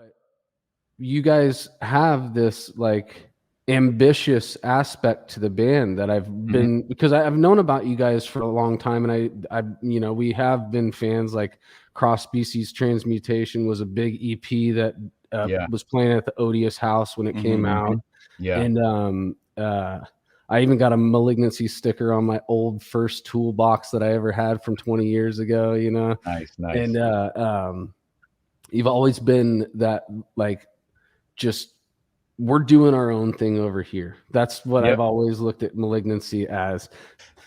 But you guys have this like ambitious aspect to the band that I've been, because I've known about you guys for a long time, and I we have been fans. Like Cross Species Transmutation was a big EP that was playing at the Odious House when it came out. And I even got a Malignancy sticker on my old first toolbox that I ever had from 20 years ago, Nice. And you've always been that, like, just we're doing our own thing over here. That's what I've always looked at Malignancy as.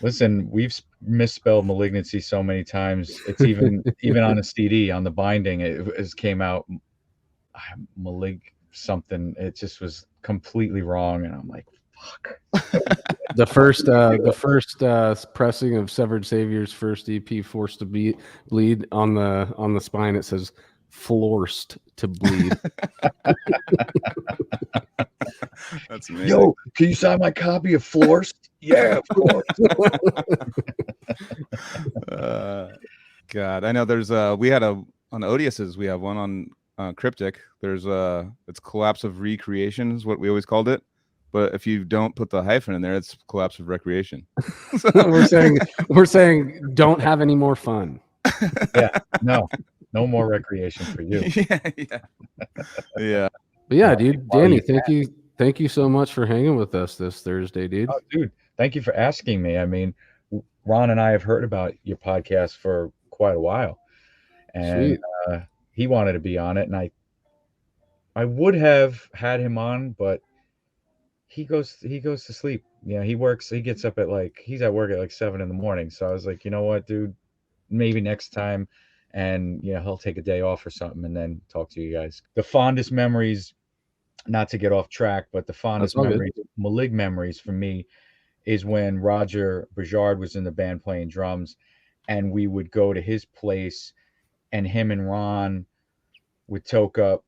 Listen, we've misspelled Malignancy so many times. It's even on a CD, on the binding, it came out Malig something. It just was completely wrong, and I'm like, fuck. The first pressing of Severed Savior's first EP, Forced to Bleed, on the spine it says "Forced to Bleed." That's amazing. Yo, can you sign my copy of Forced? Yeah, of course. God, I know there's we had on Odiouses, we have one on Cryptic. There's it's Collapse of Recreation is what we always called it. But if you don't put the hyphen in there, it's Collapse of Recreation. So we're saying don't have any more fun. Yeah, no more recreation for you. Yeah. But yeah, dude, Danny, thank you so much for hanging with us this Thursday, dude. Oh, dude, thank you for asking me. I mean, Ron and I have heard about your podcast for quite a while, and he wanted to be on it, and I would have had him on, but he goes to sleep. Yeah, he gets up he's at work at like 7 a.m. So I was like, you know what, dude, maybe next time. And he'll take a day off or something and then talk to you guys. The fondest memories, not to get off track, but the fondest memories, Malig memories for me, is when Roger Bajard was in the band playing drums, and we would go to his place, and him and Ron would toke up,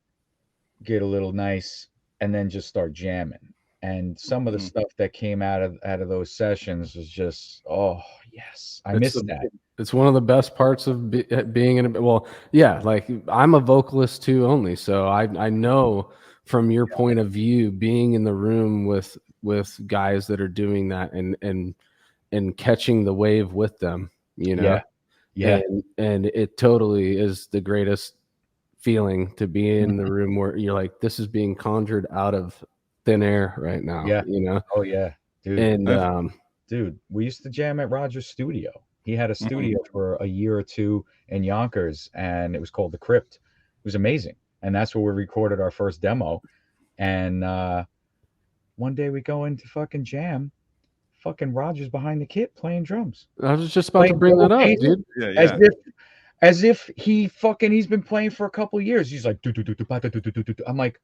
get a little nice, and then just start jamming. And some of the stuff that came out of those sessions was just, oh yes, I miss that. It's one of the best parts of being in like I'm a vocalist too only, so I know from your point of view, being in the room with guys that are doing that and catching the wave with them, and it totally is the greatest feeling to be in the room where you're like, this is being conjured out of thin air right now. Oh yeah, dude. And dude, we used to jam at Roger's studio. He had a studio for a year or two in Yonkers, and it was called The Crypt. It was amazing, and that's where we recorded our first demo. And one day we go into fucking jam, fucking Roger's behind the kit playing drums. I was just about to bring that up, dude. Yeah. As if he's been playing for a couple of years. He's like, I'm like,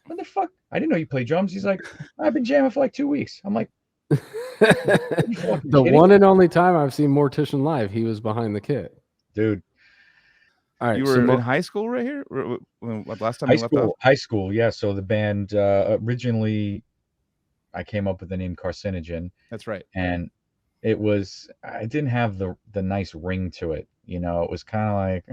what the fuck? I didn't know you play drums. He's like, I've been jamming for like 2 weeks. I'm like, the one and only time I've seen Mortician live, he was behind the kit, dude. All right, you were in high school right here. Last time high school, yeah. So the band originally, I came up with the name Carcinogen. That's right, and I didn't have the nice ring to it. It was kind of like,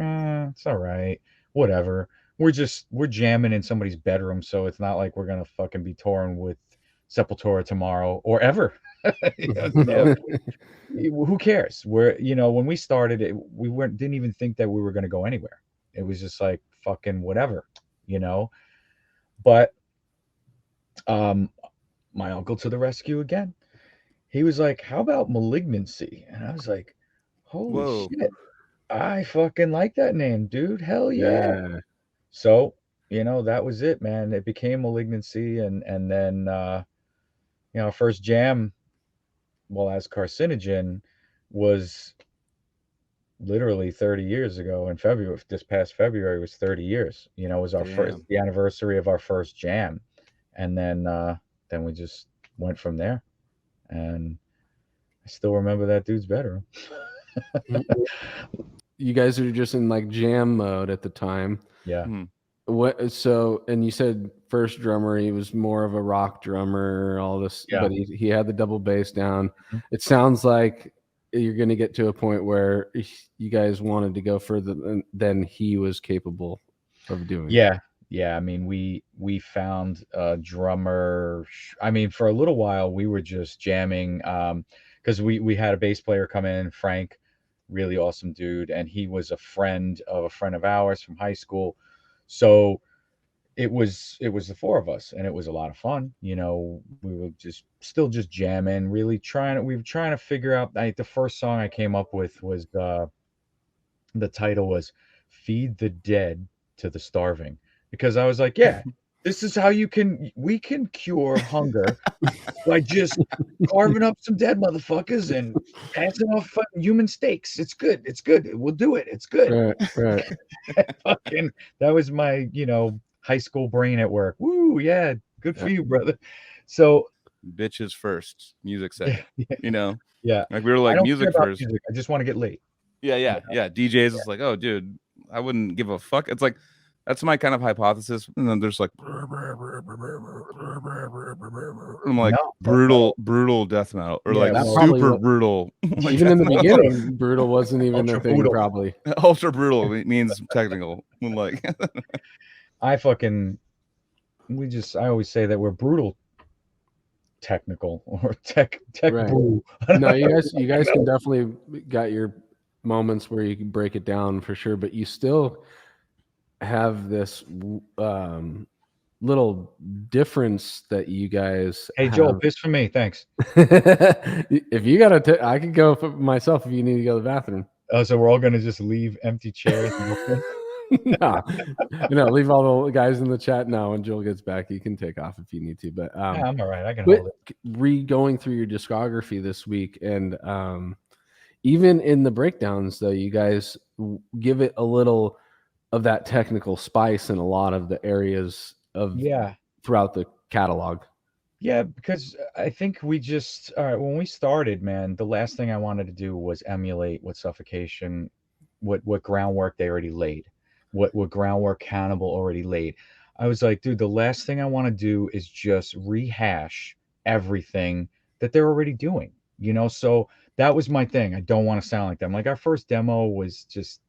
it's all right, whatever. We're jamming in somebody's bedroom, so it's not like we're gonna fucking be touring with Sepultura tomorrow or ever. Who cares? When we started it, we didn't even think that we were gonna go anywhere. It was just like fucking whatever, But my uncle to the rescue again. He was like, how about Malignancy? And I was like, holy shit, I fucking like that name, dude. Hell yeah. So, that was it, man. It became Malignancy. And then, our first jam, as Carcinogen, was literally 30 years ago in February. This past February was 30 years. It was the anniversary of our first jam. And then we just went from there. And I still remember that dude's bedroom. You guys are just in like jam mode at the time. Yeah. And you said first drummer, he was more of a rock drummer, all this, but he had the double bass down. It sounds like you're going to get to a point where you guys wanted to go further than he was capable of doing. Yeah. yeah, I mean, we found a drummer. I mean, for a little while, we were just jamming because we had a bass player come in, Frank, really awesome dude, and he was a friend of ours from high school. So it was the four of us, and it was a lot of fun. You know, we were just still just jamming, really trying. We were trying to figure out. The first song I came up with was the title was "Feed the Dead to the Starving," because I was like, yeah, this is how we can cure hunger by just carving up some dead motherfuckers and passing off fucking human steaks. It's good. It's good. We'll do it. It's good. Right, right. Fucking that was my, high school brain at work. Woo, yeah, good for you, brother. So Bitches first, music yeah, second. You know, yeah. like we were I like don't care music about first. music. I just want to get laid. Yeah, You yeah, know? yeah. DJs is like, oh, dude, I wouldn't give a fuck. It's like that's my kind of hypothesis. And then there's like, I'm like No, no. brutal death metal or Yeah, like That well, probably super brutal, like even death in the metal. beginning, brutal wasn't even a ultra thing. poodle. Probably. Ultra brutal means technical. Like, I fucking I always say that we're brutal technical or tech Right. brew. No, you guys can definitely got your moments where you can break it down for sure, but you still have this little difference that you guys Hey Joel, have. piss for me, thanks. If you gotta, I could go for myself if you need to go to the bathroom. So we're all gonna just leave empty chairs. No, leave all the guys in the chat now. When Joel gets back, you can take off if you need to. But Yeah, I'm all right. I can quit hold it. going through your discography this week, and even in the breakdowns, though, you guys give it a little of that technical spice in a lot of the areas of Yeah. throughout the catalog. Yeah, because I think we just all right, when we started, man, the last thing I wanted to do was emulate what Suffocation, what groundwork they already laid, what groundwork Cannibal already laid. I was like, dude, the last thing I want to do is just rehash everything that they're already doing, So that was my thing. I don't want to sound like them. Like our first demo was just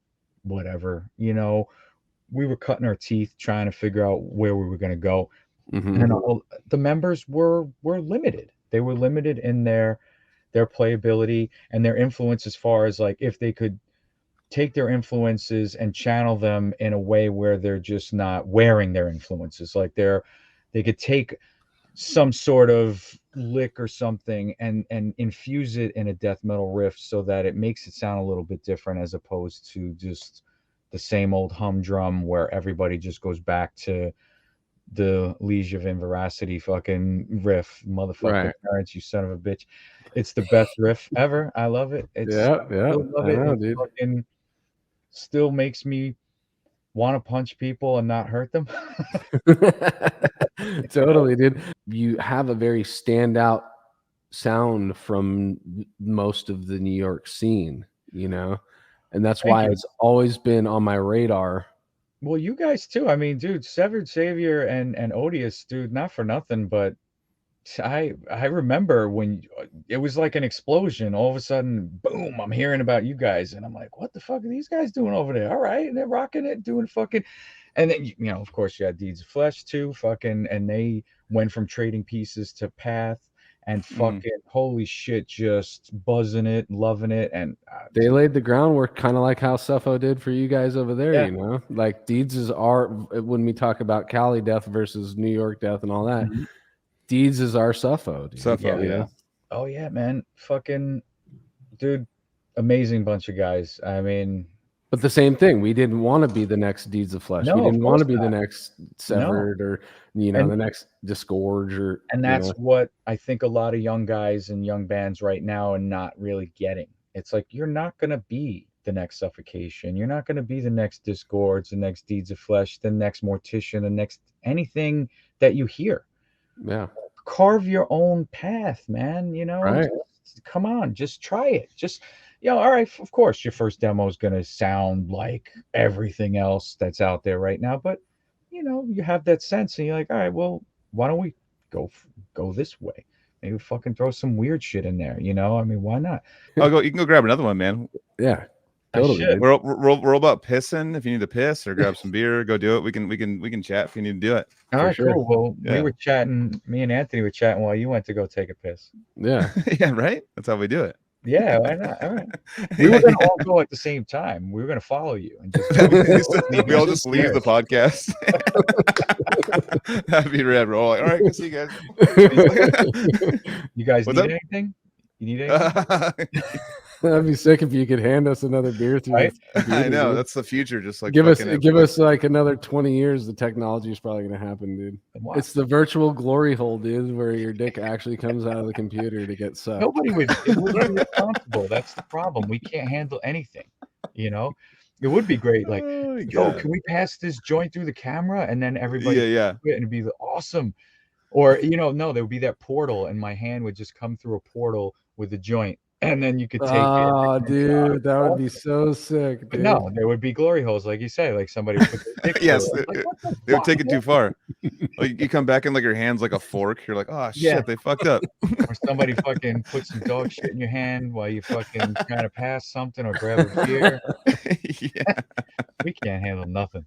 whatever, We were cutting our teeth trying to figure out where we were going to go, Mm-hmm. and the members were limited. They were limited in their playability and their influence, as far as like if they could take their influences and channel them in a way where they're just not wearing their influences. Like they could take some sort of lick or something and infuse it in a death metal riff so that it makes it sound a little bit different, as opposed to just the same old humdrum where everybody just goes back to the Legion of Inveracity fucking riff. Motherfucker, Right. parents, you son of a bitch. It's the best riff ever. I love it. Yeah, yeah. Still love I it. know, It dude. fucking still makes me want to punch people and not hurt them. Totally, dude. You have a very standout sound from most of the New York scene, and that's Thank why you. it's always been on my radar. Well, you guys too. I mean, dude, Severed Savior and Odious, dude, not for nothing, but I remember when it was like an explosion. All of a sudden, boom! I'm hearing about you guys, and I'm like, "What the fuck are these guys doing over there?" All right, and they're rocking it, doing fucking, and then of course, you had Deeds of Flesh too, fucking, and they went from Trading Pieces to Path, and fucking holy shit, just buzzing it, loving it, and They laid the groundwork, kind of like how Suffo did for you guys over there. yeah. Like Deeds is our, when we talk about Cali death versus New York death and all that. Mhm. Deeds is our Suffo, dude. Suffo, yeah. Oh yeah, man, fucking dude, amazing bunch of guys. I mean, But the same thing, we didn't want to be the next Deeds of Flesh. We no, of didn't want course to be the not. next No, Severed or and the next Disgorge or that's what I think a lot of young guys and young bands right now are not really getting. It's like you're not gonna be the next Suffocation. You're not gonna be the next Disgorge, the next Deeds of Flesh, the next Mortician, the next anything that you hear. Yeah. Carve your own path, man. Right. Come on, just try it. Just all right. Of course, your first demo is gonna sound like everything else that's out there right now, but you have that sense, and you're like, all right, well, why don't we go this way? Maybe fucking throw some weird shit in there. I mean, why not? I'll go. You can go grab another one, man. Yeah. Totally, dude. We're about pissing. If you need to piss or grab some beer, go do it. We can chat if you need to do it. All right, sure. cool. Well, Yeah. we were chatting. Me and Anthony were chatting while you went to go take a piss. Yeah. Yeah, right. That's how we do it. Yeah, why not? All right. We were gonna all go at the same time. We were gonna follow you and just we all just leave the podcast. That'd be rad. We're all like, all right, go see you guys. You guys What's need up? anything? You need anything? That'd be sick if you could hand us another beer through Right? this computer, I know dude. that's the future. Just like give us fucking like another 20 years. The technology is probably gonna happen, dude. Wow. It's the virtual glory hole, dude, where your dick actually comes out of the computer to get sucked. Nobody would. It would be responsible. That's the problem. We can't handle anything. You know, it would be great. Like, Oh my yo, God. can we pass this joint through the camera? And then everybody, Yeah. and it'd be awesome. Or no, there would be that portal, and my hand would just come through a portal with the joint, and then you could take it. Oh, dude, that would be so sick, But dude. no, there would be glory holes, like you say, like somebody would put their dick Yes, through it. Like, what the they would fuck? take it too far. Like you come back and like your hand's like a fork. You're like, oh shit, Yeah. they fucked up. Or somebody fucking put some dog shit in your hand while you fucking trying to pass something or grab a beer. Yeah, We can't handle nothing.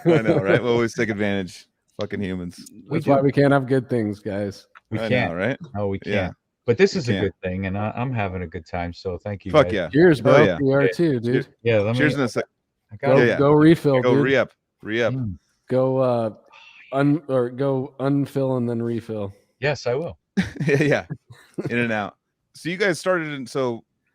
I know, right? We'll always take advantage. Fucking humans. That's why we can't have good things, guys. We I can't. know, right? No, we can't. Yeah. But this We is a can't. good thing, and I'm having a good time. So thank you. Fuck guys. yeah. Cheers, bro. yeah. We are too, dude. Yeah. Let me. Cheers in a sec. I got Go, it. Yeah. go refill, Go dude. re-up. Mm. Go go unfill and then refill. Yes, I will. Yeah. In and out. So you guys started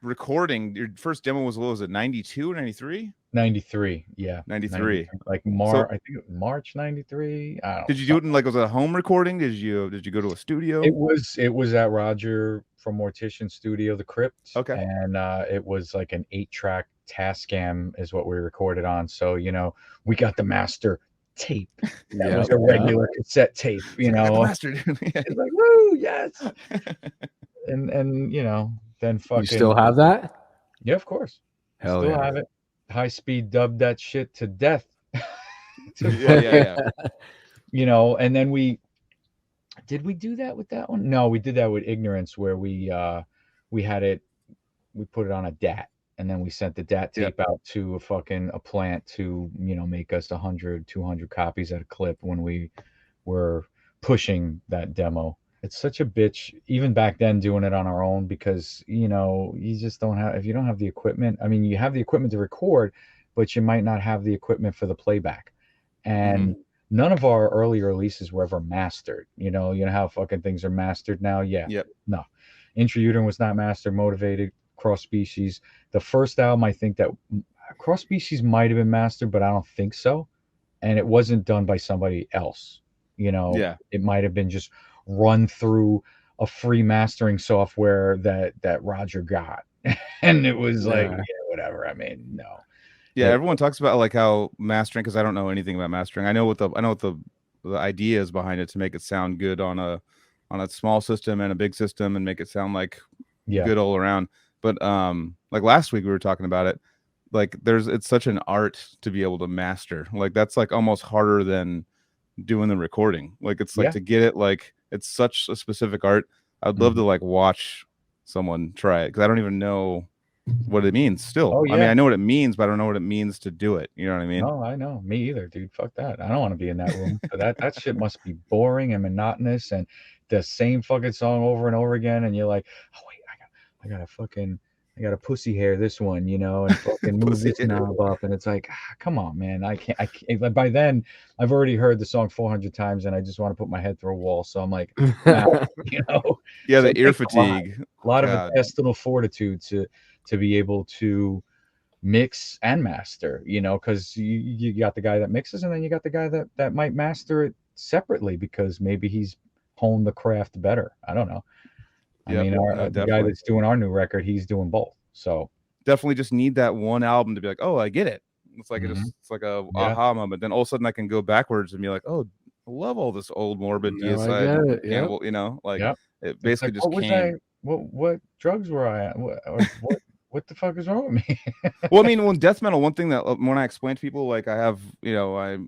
recording. Your first demo was, what was it, 92, 93? 93. Yeah. 93. Like March. I think March 93. I don't. Did you do it in like, was it a home recording? Did you go to a studio? It was at Roger from Mortician Studio, The Crypt. Okay. And it was like an 8-track Tascam is what we recorded on. So we got the master tape. That was a regular cassette tape. The master. It's like, woo, yes. and then fucking. You still have that? Yeah, of course. Hell Still yeah. have it. High speed dubbed that shit to death. Yeah. And then did we do that with that one? No, we did that with Ignorance, where we had it, we put it on a DAT, and then we sent the DAT tape out to a plant to make us 100, 200 copies at a clip when we were pushing that demo. It's such a bitch, even back then, doing it on our own, because you just don't have, if you don't have the equipment. I mean, you have the equipment to record, but you might not have the equipment for the playback. And none of our early releases were ever mastered. You know how fucking things are mastered now. No, Intrauterine was not mastered. Motivated, Cross Species, the first album, I think that Cross Species might have been mastered, but I don't think so. And it wasn't done by somebody else. It might have been just run through a free mastering software that Roger got. And it was like, whatever. I mean, no. Yeah, everyone talks about like how mastering, because I don't know anything about mastering. I know what the idea is behind it, to make it sound good on a small system and a big system, and make it sound like good all around. But like last week we were talking about it, like it's such an art to be able to master. Like that's like almost harder than doing the recording. Like it's like to get it, like it's such a specific art. I'd love to like watch someone try it, because I don't even know what it means still. I mean, I know what it means, but I don't know what it means to do it. You know what I mean? No, I know. Me either, dude. Fuck that. I don't want to be in that room. that shit must be boring and monotonous, and the same fucking song over and over again. And you're like, oh wait, I got a pussy hair this one, and fucking move this knob up. And it's like, come on, man. I can't. By then, I've already heard the song 400 times, and I just want to put my head through a wall. So I'm like, nah, Yeah, so the ear fatigue. A lot of intestinal fortitude to be able to mix and master, because you got the guy that mixes, and then you got the guy that might master it separately, because maybe he's honed the craft better. I don't know. I mean, the guy that's doing our new record, he's doing both. So definitely just need that one album to be like, oh, I get it. It's like it's like a aha moment. Then all of a sudden I can go backwards and be like, oh, I love all this old morbid deicide cannibal, it basically just came. What drugs were I on? What the fuck is wrong with me? Well, I mean, when death metal, one thing that when I explain to people, like I have, I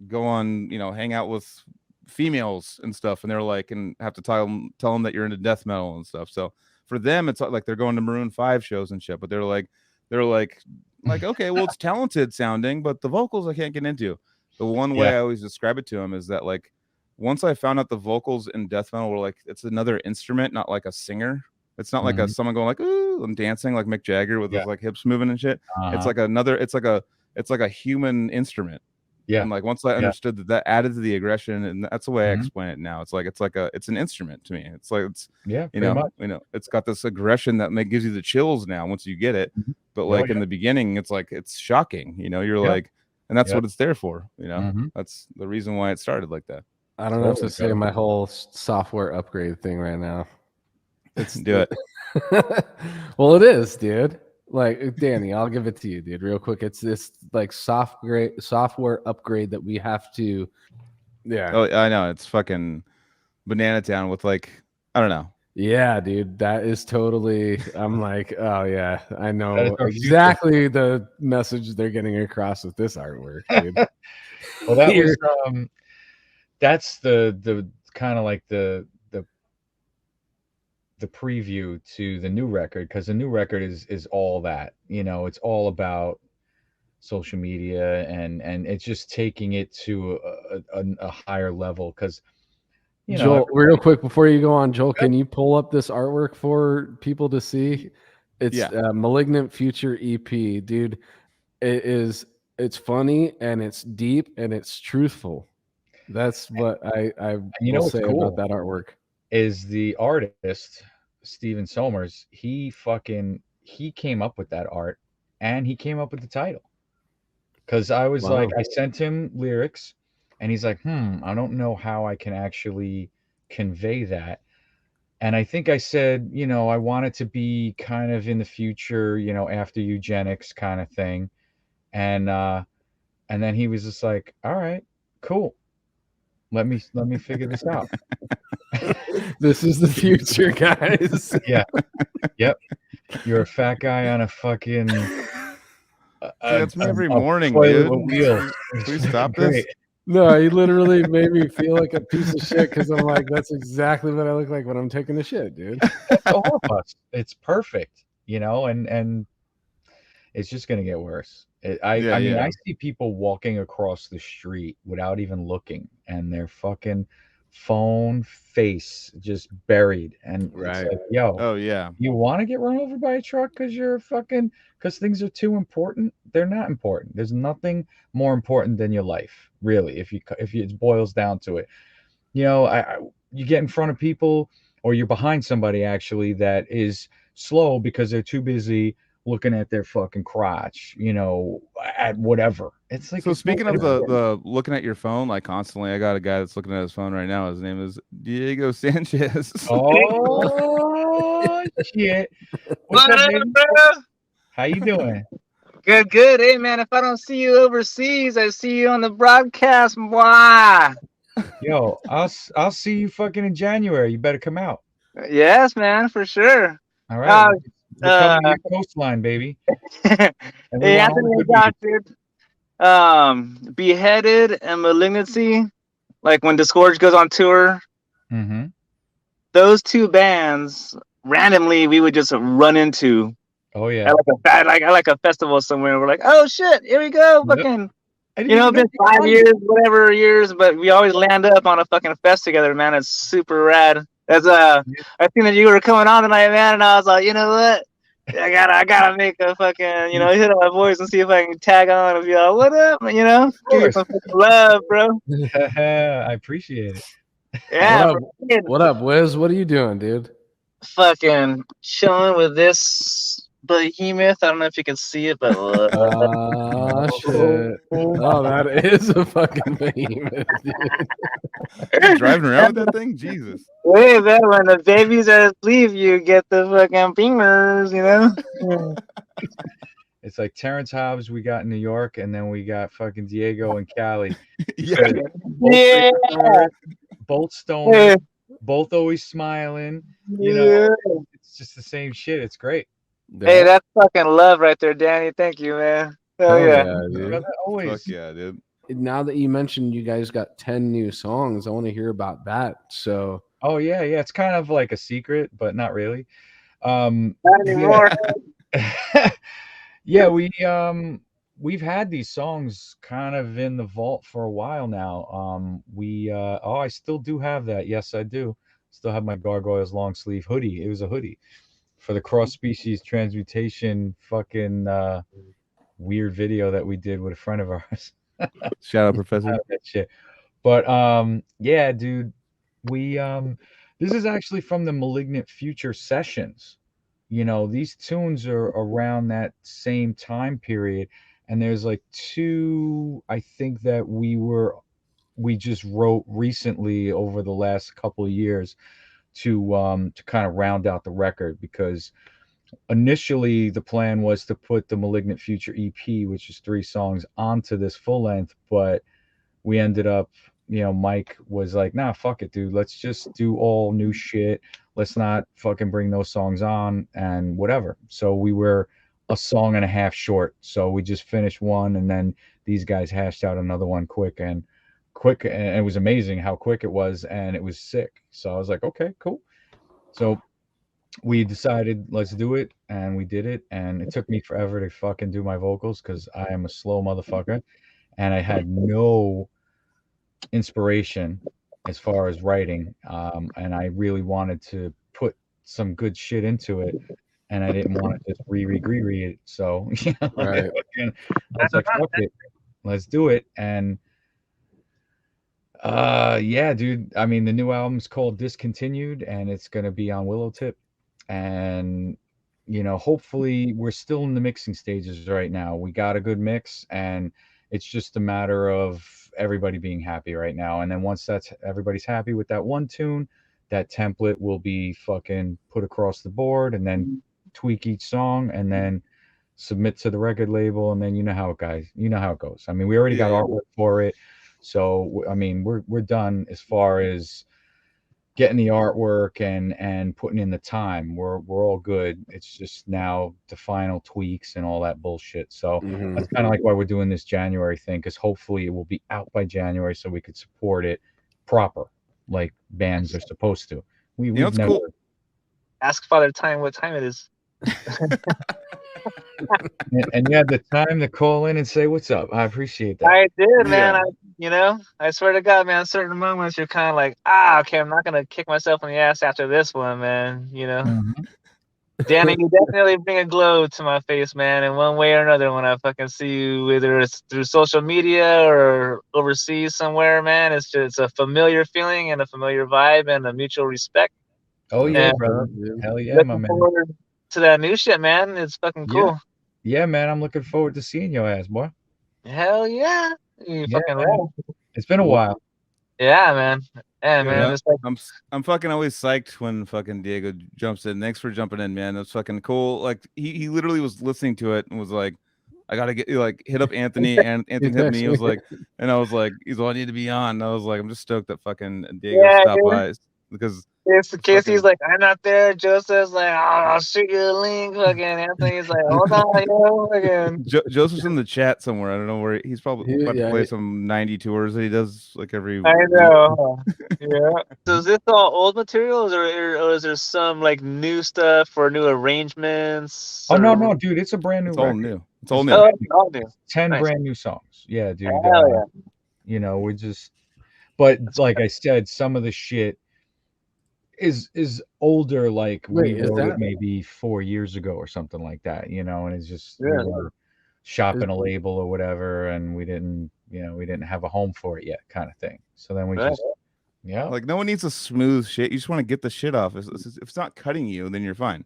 go on, hang out with females and stuff, and they're like, and have to tell them that you're into death metal and stuff. So for them, it's like they're going to Maroon 5 shows and shit, but they're like, like, okay, well, it's talented sounding, but the vocals I can't get into. The one way I always describe it to him is that, like, once I found out the vocals in death metal were like, it's another instrument, not like a singer. It's not like a someone going like, ooh, I'm dancing like Mick Jagger with his like hips moving and shit. It's like it's like a human instrument. Yeah. And like once I understood that added to the aggression, and that's the way I explain it now. It's an instrument to me. It's like you know, it's got this aggression that gives you the chills now once you get it. But like in the beginning, it's like it's shocking. You know, you're like, and that's what it's there for. You know, that's the reason why it started like that. I don't have to say my whole software upgrade thing right now. Do it. Well, it is, dude. Like, Danny, I'll give it to you, dude, real quick. It's this like software upgrade that we have to. Yeah. Oh, I know. It's fucking Banana Town with like, I don't know. Yeah, dude, that is totally. I'm like, oh yeah, I know exactly the message they're getting across with this artwork, dude. Well, that was that's the kind of like the preview to the new record, because the new record is all that, you know, it's all about social media and it's just taking it to a higher level. Because Joel, real quick before you go on, Joel, can you pull up this artwork for people to see? It's Malignant Future EP, dude. It's funny and it's deep and it's truthful. That's what I will say about that artwork. Is the artist Steven Somers? He came up with that art, and he came up with the title. Because I was like, I sent him lyrics, and he's like, I don't know how I can actually convey that. And I think I said, you know, I want it to be kind of in the future, you know, after eugenics kind of thing. And then he was just like, all right, cool. Let me figure this out. This is the future, guys. Yeah. Yep. You're a fat guy on a fucking that's me every morning, dude. Wheel. Please stop this. No, he literally made me feel like a piece of shit because I'm like, that's exactly what I look like when I'm taking a shit, dude. That's all of us. It's perfect, you know, and it's just gonna get worse. I mean, I see people walking across the street without even looking, and their fucking phone face just buried. And it's like, yo, oh yeah, you want to get run over by a truck because things are too important? They're not important. There's nothing more important than your life, really. If it boils down to it, you know, you get in front of people, or you're behind somebody actually that is slow because they're too busy looking at their fucking crotch, you know, at whatever. It's like, so speaking of the looking at your phone like constantly, I got a guy that's looking at his phone right now. His name is Diego Sanchez. Oh shit. What's up, baby? How you doing? Good. Hey man, if I don't see you overseas, I see you on the broadcast. Wow. Yo, I'll see you fucking in January. You better come out. Yes, man, for sure. All right. We're coming to your coastline, baby. Hey, Anthony, dude. Beheaded and Malignancy, like when Disgorge goes on tour. Mm-hmm. Those two bands randomly we would just run into. Oh yeah. At like a festival somewhere. We're like, oh shit, here we go, fucking. You know, it's been 5 years, whatever years, but we always land up on a fucking fest together, man. It's super rad. That's I seen that you were coming on tonight, man, and I was like, you know what? I gotta make a fucking, you know, hit up my voice and see if I can tag on and be like, what up? You know, give you some fucking love, bro. I appreciate it. Yeah. What up, Wiz? What are you doing, dude? Fucking chilling with this behemoth. I don't know if you can see it, but shit. Oh, that is a fucking behemoth, dude. Driving around with that thing? Jesus. Hey, man, when the babies are asleep, you get the fucking fingers, you know? It's like Terrence Hobbs we got in New York, and then we got fucking Diego and Cali. Yeah. Both stoned, both always smiling. You know, it's just the same shit. It's great. Hey, that's fucking love right there, Danny. Thank you, man. Hell yeah. Dude. Always. Fuck yeah, dude. Now that you mentioned you guys got 10 new songs, I want to hear about that. So oh yeah, it's kind of like a secret, but not really. Not anymore. Yeah, we've had these songs kind of in the vault for a while now. I still do have that. Yes, I do. Still have my Gargoyles long sleeve hoodie. It was a hoodie for the cross species transmutation fucking weird video that we did with a friend of ours. Shout out, Professor. That shit. But yeah, dude, we this is actually from the Malignant Future sessions. You know, these tunes are around that same time period, and there's like two I think that we just wrote recently over the last couple of years to kind of round out the record, because initially the plan was to put the Malignant Future EP, which is 3 songs, onto this full length, but we ended up, Mike was like, nah, fuck it, dude. Let's just do all new shit. Let's not fucking bring those songs on and whatever. So we were a song and a half short. So we just finished one, and then these guys hashed out another one quick, and it was amazing how quick it was, and it was sick. So I was like, okay, cool. So we decided, let's do it, and we did it, and it took me forever to fucking do my vocals because I am a slow motherfucker, and I had no inspiration as far as writing, and I really wanted to put some good shit into it, and I didn't want to just read it. So Right. I was like, fuck it, let's do it. And yeah, dude, I mean, the new album's called Discontinued, and it's gonna be on Willow Tip, and hopefully we're still in the mixing stages right now. We got a good mix, and it's just a matter of everybody being happy right now. And then once everybody's happy with that one tune, that template will be fucking put across the board, and then tweak each song, and then submit to the record label, and then you know how it goes. I mean, we already got artwork for it, so I mean, we're done as far as getting the artwork and putting in the time. We're all good. It's just now the final tweaks and all that bullshit. So that's kind of like why we're doing this January thing, because hopefully it will be out by January so we could support it proper, like bands are supposed to. We've never cool. Ask Father Time what time it is. and you had the time to call in and say what's up. I appreciate that. I did, man. I swear to God, man, certain moments you're kind of like, okay, I'm not gonna kick myself in the ass after this one, man. Danny, you definitely bring a glow to my face, man, in one way or another when I fucking see you, whether it's through social media or overseas somewhere, man. It's a familiar feeling and a familiar vibe and a mutual respect. Oh yeah, brother. Hell yeah, my man. Forward to that new shit, man. It's fucking cool. Yeah, man. I'm looking forward to seeing your ass, boy. Hell yeah. You fucking man. right. It's been a while. Yeah, man. Yeah, man. It's like, I'm fucking always psyched when fucking Diego jumps in. Thanks for jumping in, man. That's fucking cool. Like he literally was listening to it and was like, I gotta get hit up Anthony, and Anthony hit me. He was like, and I was like, he's all I need to be on. And I was like, I'm just stoked that fucking Diego stopped by, because Casey's like, I'm not there. Joseph's like, I'll shoot you a link. Fucking Anthony's like, hold on, again. Joseph's in the chat somewhere. I don't know where he's probably about to play some 90 tours that he does like every. I know. Yeah. So is this all old materials, or is there some like new stuff or new arrangements? Oh no, dude, it's a brand new. It's record. all new. It's all new. Oh, it's all new. 10 brand new songs. Yeah, dude. Hell yeah. We're just, but like I said, some of the shit is older. Like we wrote it maybe 4 years ago or something like that. And it's just we were shopping a label or whatever, and we didn't have a home for it yet, kind of thing. So then we just like, no one needs a smooth shit. You just want to get the shit off. If it's not cutting you, then you're fine.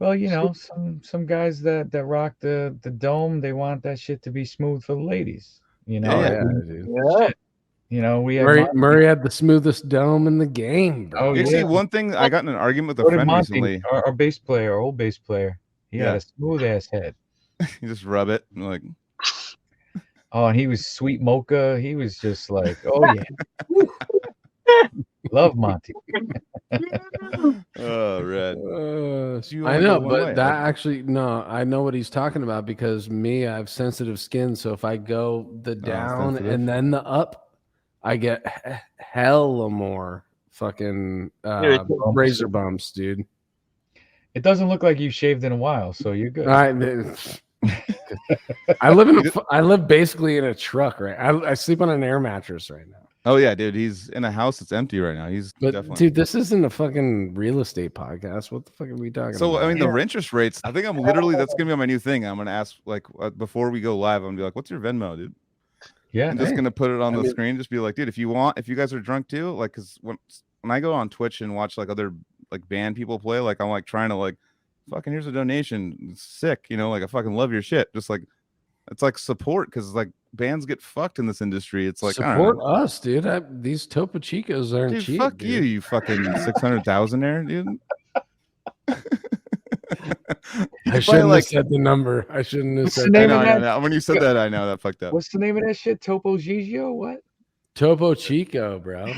Well, some guys that rock the dome, they want that shit to be smooth for the ladies. We had Murray had the smoothest dome in the game, bro. Actually, one thing, I got in an argument with a friend recently. Our old bass player, he had a smooth ass head. You just rub it and like. Oh, and he was sweet mocha. He was just like, oh yeah. Love Monty. Oh, Red. I know, but that actually, no, I know what he's talking about, because I have sensitive skin. So if I go the down and then the up, I get hella more fucking razor bumps, dude. It doesn't look like you shaved in a while, so you're good. I live basically in a truck, right? I sleep on an air mattress right now. Oh yeah, dude. He's in a house that's empty right now. He's definitely. Dude, this isn't a fucking real estate podcast. What the fuck are we talking about? So I mean, the interest rates. I think I'm literally that's gonna be my new thing. I'm gonna ask like before we go live. I'm gonna be like, "What's your Venmo, dude?" Yeah, I'm just gonna put it on the screen. Just be like, "Dude, if you guys are drunk too, like, because when I go on Twitch and watch like other like band people play, like I'm like trying to like, fucking here's a donation. It's sick, like I fucking love your shit. Just like it's like support because like bands get fucked in this industry. It's like support us, dude. These Topo Chicos aren't dude, cheap. fuck dude. you fucking 600,000 there, dude. I shouldn't have said the number. I shouldn't have said that. I know. When you said that, I know that fucked up. What's the name of that shit? Topo Gigio? What? Topo Chico, bro.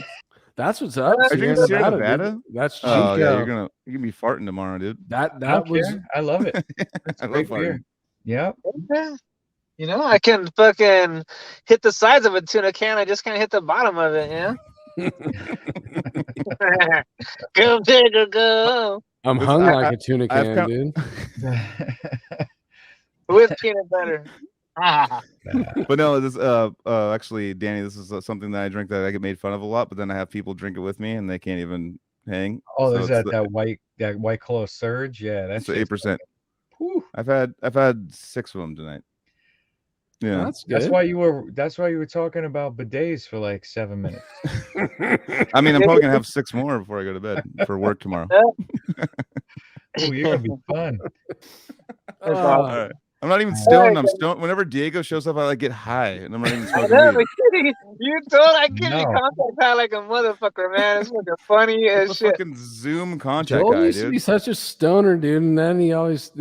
That's what's up. Are you Sierra Nevada? That's Chico. Oh yeah, you're gonna be farting tomorrow, dude. That was. I love it. I love farting. Yeah. I can fucking hit the sides of a tuna can. I just can't hit the bottom of it. Go bigger, go. I'm hung like a tuna can, dude. With peanut butter. But no, this actually, Danny, this is something that I drink that I get made fun of a lot. But then I have people drink it with me, and they can't even hang. Oh, there's that white claw surge. Yeah, that's 8%. I've had 6 of them tonight. Yeah, that's good. That's why you were talking about bidets for like 7 minutes. I mean, I'm probably gonna have 6 more before I go to bed for work tomorrow. Oh, you're gonna be fun. All right. I'm not even stoned. I'm stoned. Whenever Diego shows up, I like get high, and I'm not even smoking weed. I get in contact high like a motherfucker, man. It's fucking funny as shit. Fucking Zoom contact Joel guy, used dude. to be such a stoner, dude, and then he always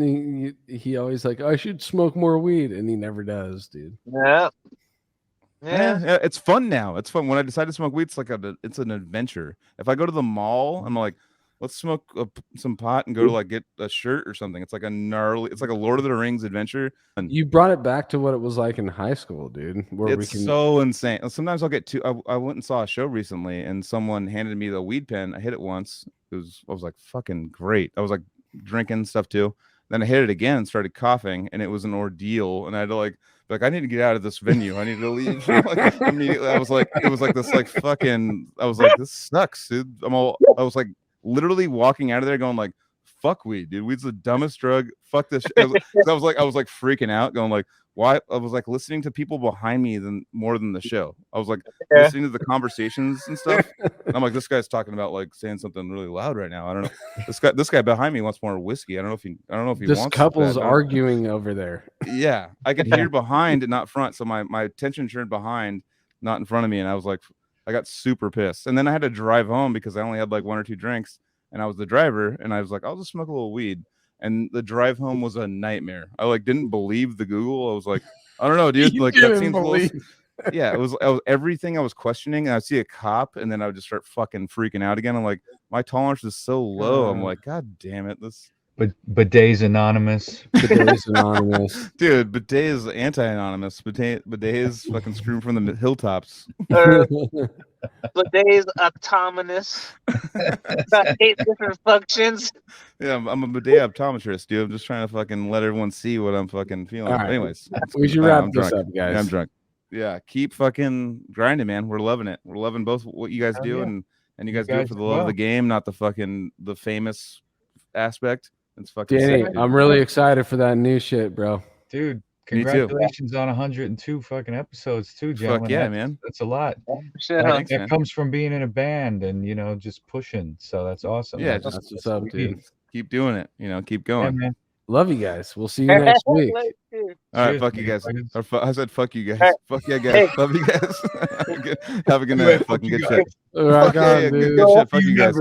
like, I should smoke more weed, and he never does, dude. Yeah. It's fun now. It's fun when I decide to smoke weed. It's like it's an adventure. If I go to the mall, I'm like, let's smoke some pot and go to like get a shirt or something. It's like a Lord of the Rings adventure. And you brought it back to what it was like in high school, dude. So insane. Sometimes I'll get I went and saw a show recently, and someone handed me the weed pen. I hit it once. I was like, fucking great. I was like drinking stuff too. Then I hit it again and started coughing, and it was an ordeal. And I had to like I need to get out of this venue. I need to leave. Like, immediately, I was like, it was like this like fucking. I was like, this sucks, dude. I was like literally walking out of there going like, fuck weed, dude. Weed's the dumbest drug. Fuck this shit. I was like freaking out, going like, why? I was like listening to people behind me more than the show. I was like listening to the conversations and stuff. And I'm like, this guy's talking about like saying something really loud right now. I don't know. This guy behind me wants more whiskey. I don't know if he wants. This couple's arguing over there. Yeah, I could hear behind and not front. So my attention turned behind, not in front of me, and I was like, I got super pissed. And then I had to drive home because I only had like 1 or 2 drinks, and I was the driver, and I was like, I'll just smoke a little weed. And the drive home was a nightmare. I like didn't believe the Google. I was like, I don't know, dude. Like that seems close. Yeah, it was everything I was questioning. And I see a cop, and then I would just start fucking freaking out again. I'm like, my tolerance is so low. I'm like, God damn it, this. But Bidet's anonymous. Bidet's anonymous. Dude, Bidet is anti-anonymous. Bidet is fucking screamed from the hilltops. Bidet's autonomous. Got 8 different functions. Yeah, I'm a bidet optometrist, dude. I'm just trying to fucking let everyone see what I'm fucking feeling. Right. Anyways, we should wrap this up, guys. Yeah, I'm drunk. Yeah, keep fucking grinding, man. We're loving it. We're loving both what you guys do and you guys do it for the love of the game, not the famous aspect. It's fucking Danny, sick, I'm really excited for that new shit, bro. Dude, congratulations on 102 fucking episodes too, gentlemen. Fuck yeah, man. That's a lot. That comes from being in a band and just pushing. So that's awesome. Yeah, that's what's up, dude. Keep doing it. Keep going. Yeah, man. Love you guys. We'll see you next week. All right, fuck you guys. I said fuck you guys. Fuck yeah, guys. Love you guys. Have a good night. Fucking good shit. Rock on, dude. Good shit. Fuck you guys.